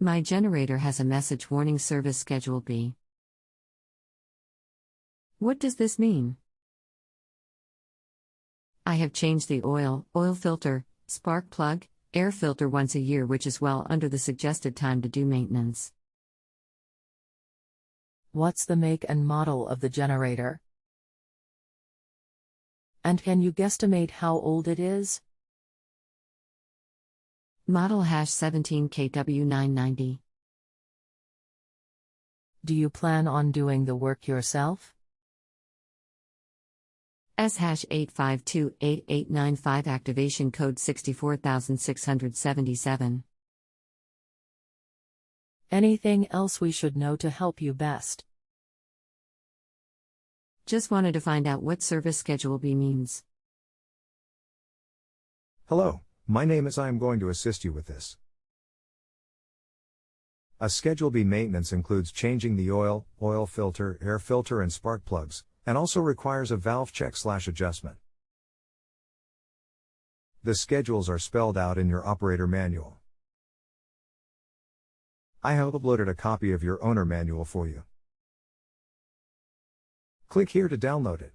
My generator has a message warning service schedule B. What does this mean? I have changed the oil filter, spark plug, air filter once a year, which is well under the suggested time to do maintenance. What's the make and model of the generator? And can you guesstimate how old it is? Model #17KW990. Do you plan on doing the work yourself? S#8528895 activation code 64677. Anything else we should know to help you best? Just wanted to find out what service schedule B means. Hello, my name is I am going to assist you with this. A Schedule B maintenance includes changing the oil filter, air filter and spark plugs, and also requires a valve check/adjustment. The schedules are spelled out in your operator manual. I have uploaded a copy of your owner manual for you. Click here to download it.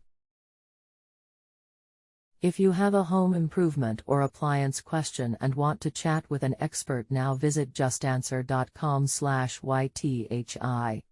If you have a home improvement or appliance question and want to chat with an expert now, visit justanswer.com/YTHI.